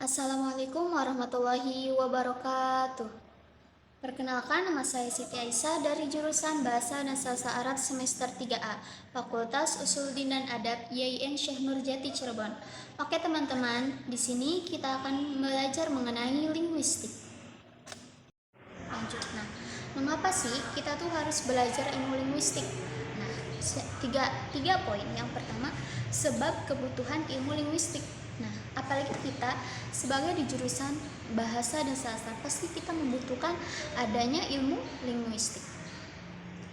Assalamualaikum warahmatullahi wabarakatuh. Perkenalkan, nama saya Siti Aisyah dari jurusan Bahasa dan Sastra Arab semester 3A, Fakultas Usuluddin dan Adab YIN Syekh Nurjati Cirebon. Oke teman-teman, di sini kita akan belajar mengenai linguistik. Lanjut. Mengapa sih kita tuh harus belajar ilmu linguistik? Nah, tiga poin. Yang pertama, sebab kebutuhan ilmu linguistik. Nah, apalagi kita sebagai di jurusan bahasa dan sastra, pasti kita membutuhkan adanya ilmu linguistik.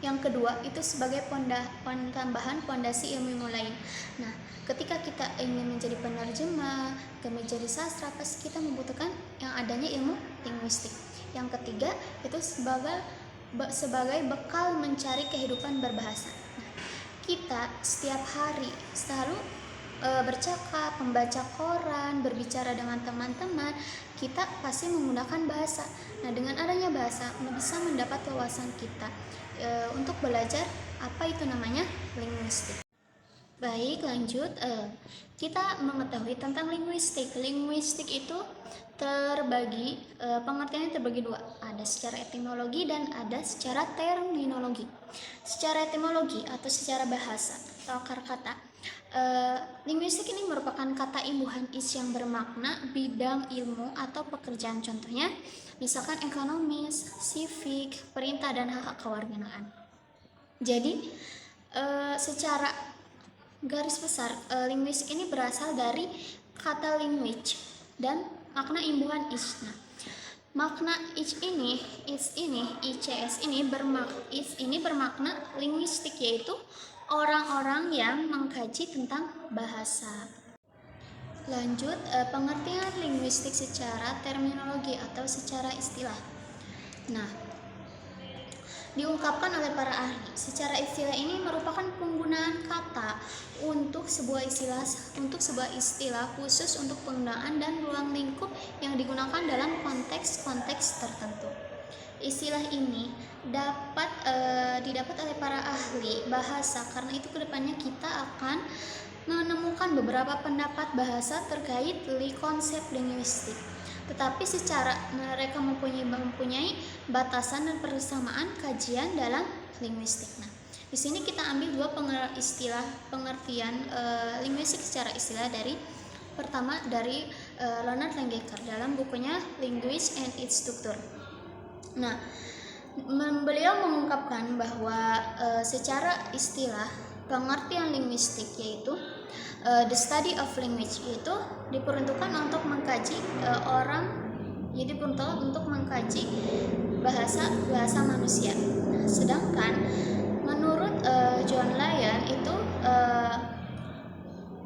Yang kedua, itu sebagai tambahan pondasi ilmu lain. Nah, ketika kita ingin menjadi penerjemah, menjadi sastra, pasti kita membutuhkan yang adanya ilmu linguistik. Yang ketiga, itu sebagai bekal mencari kehidupan berbahasa. Nah, kita setiap hari selalu bercakap, membaca koran, berbicara dengan teman-teman, kita pasti menggunakan bahasa. Nah, dengan adanya bahasa bisa mendapat wawasan kita untuk belajar apa itu namanya linguistik. Baik, lanjut. Kita mengetahui tentang linguistik. Linguistik itu terbagi, pengertiannya terbagi dua. Ada secara etimologi dan ada secara terminologi. Secara etimologi atau secara bahasa atau akar kata, linguistik ini merupakan kata imbuhan is yang bermakna bidang ilmu atau pekerjaan. Contohnya, misalkan ekonomis, sivik, perintah, dan hak kewarganegaraan. Jadi, secara garis besar, linguistik ini berasal dari kata language dan makna imbuhan is. Nah, makna is ini bermakna linguistik, yaitu orang-orang yang mengkaji tentang bahasa. Lanjut, pengertian linguistik secara terminologi atau secara istilah. Nah, diungkapkan oleh para ahli. Secara istilah ini merupakan penggunaan kata untuk sebuah istilah khusus untuk penggunaan dan ruang lingkup yang digunakan dalam konteks-konteks tertentu. Istilah ini didapat oleh para ahli bahasa, karena itu kedepannya kita akan menemukan beberapa pendapat bahasa terkait konsep linguistik. Tetapi secara mereka mempunyai batasan dan persamaan kajian dalam linguistik. Nah, di sini kita ambil dua pengertian linguistik secara istilah pertama dari Leonard Langecker dalam bukunya Language and its Structure. Nah, beliau mengungkapkan bahwa secara istilah pengertian linguistik yaitu the study of language, yaitu diperuntukkan untuk mengkaji bahasa manusia. Nah, sedangkan menurut John Lyon itu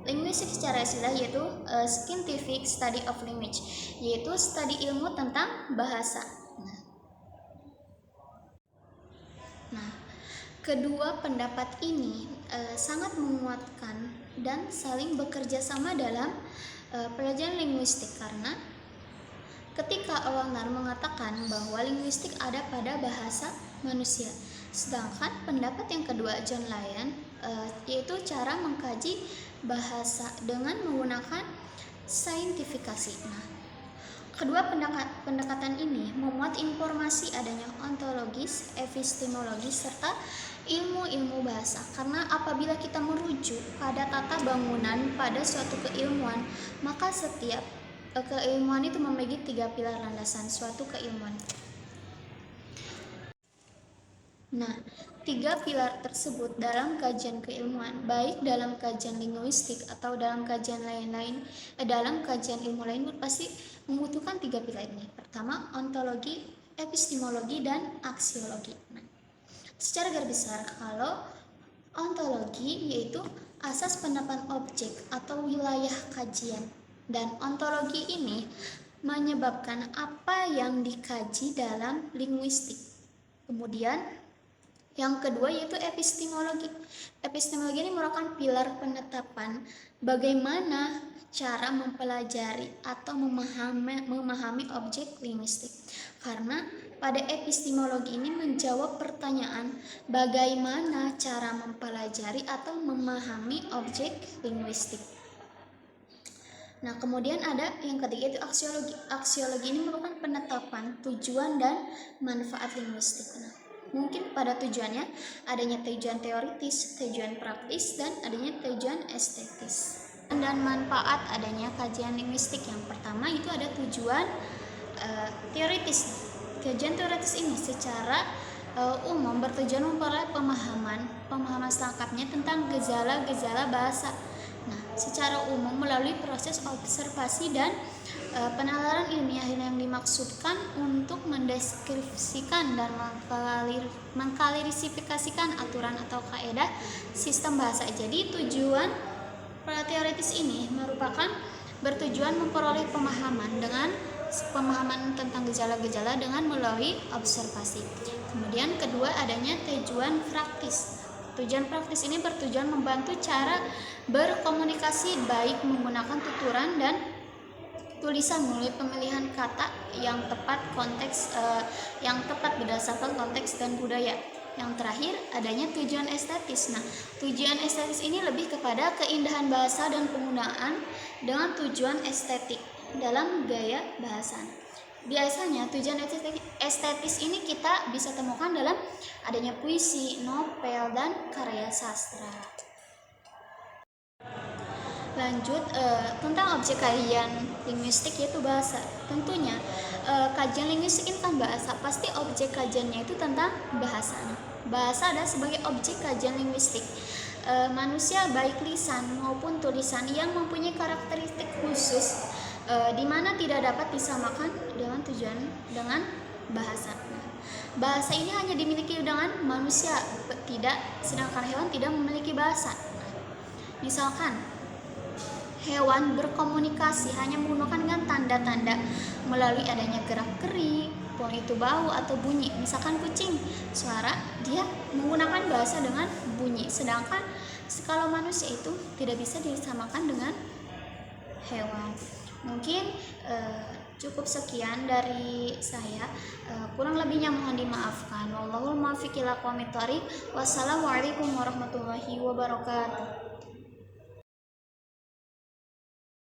linguistik secara istilah yaitu scientific study of language, yaitu studi ilmu tentang bahasa. Nah, kedua pendapat ini sangat menguatkan dan saling bekerja sama dalam pelajaran linguistik, karena ketika Leonard mengatakan bahwa linguistik ada pada bahasa manusia, sedangkan pendapat yang kedua John Lyon yaitu cara mengkaji bahasa dengan menggunakan saintifikasi. Nah, kedua pendekatan ini memuat informasi adanya ontologis, epistemologis, serta ilmu-ilmu bahasa, karena apabila kita merujuk pada tata bangunan pada suatu keilmuan, maka setiap keilmuan itu memiliki 3 pilar landasan suatu keilmuan. Nah, 3 pilar tersebut dalam kajian keilmuan, baik dalam kajian linguistik atau dalam kajian dalam kajian ilmu lain, pasti membutuhkan 3 pilar ini. Pertama, ontologi, epistemologi, dan aksiologi. Nah, secara garis besar, kalau ontologi yaitu asas pendapat objek atau wilayah kajian, dan ontologi ini menyebabkan apa yang dikaji dalam linguistik. Kemudian yang kedua yaitu epistemologi. Epistemologi ini merupakan pilar penetapan bagaimana cara mempelajari atau memahami objek linguistik. Karena pada epistemologi ini menjawab pertanyaan bagaimana cara mempelajari atau memahami objek linguistik. Nah, kemudian ada yang ketiga itu aksiologi. Aksiologi ini merupakan penetapan tujuan dan manfaat linguistik. Nah, mungkin pada tujuannya adanya tujuan teoritis, tujuan praktis, dan adanya tujuan estetis. Dan manfaat adanya kajian linguistik. Yang pertama itu ada tujuan teoritis. Kajian teoritis ini secara umum bertujuan memperoleh pemahaman selengkapnya tentang gejala-gejala bahasa. Nah, secara umum melalui proses observasi dan penalaran ilmiah yang dimaksudkan untuk mendeskripsikan dan mengklasifikasikan aturan atau kaidah sistem bahasa. Jadi tujuan teoritis ini merupakan bertujuan memperoleh pemahaman tentang gejala-gejala dengan melalui observasi. Kemudian kedua adanya tujuan praktis. Tujuan praktis ini bertujuan membantu cara berkomunikasi baik menggunakan tuturan dan tulisan melalui pemilihan kata yang tepat berdasarkan konteks dan budaya. Yang terakhir adanya tujuan estetis. Nah, tujuan estetis ini lebih kepada keindahan bahasa dan penggunaan dengan tujuan estetik dalam gaya bahasa. Biasanya tujuan estetis ini kita bisa temukan dalam adanya puisi, novel, dan karya sastra. Lanjut tentang objek kajian linguistik yaitu bahasa. Tentunya kajian linguistik ini kan bahasa, pasti objek kajiannya itu tentang bahasa. Bahasa adalah sebagai objek kajian linguistik. Manusia baik lisan maupun tulisan yang mempunyai karakteristik khusus di mana tidak dapat disamakan dengan bahasa. Bahasa ini hanya dimiliki dengan manusia, sedangkan hewan tidak memiliki bahasa. Misalkan hewan berkomunikasi hanya menggunakan dengan tanda-tanda melalui adanya gerak-gerik, pola itu bau atau bunyi. Misalkan kucing, suara, dia menggunakan bahasa dengan bunyi. Sedangkan kalau manusia itu tidak bisa disamakan dengan hewan. Mungkin cukup sekian dari saya. Kurang lebihnya mohon dimaafkan. Wallahul muwaffiq ila aqwamit thoriq. Wassalamualaikum warahmatullahi wabarakatuh.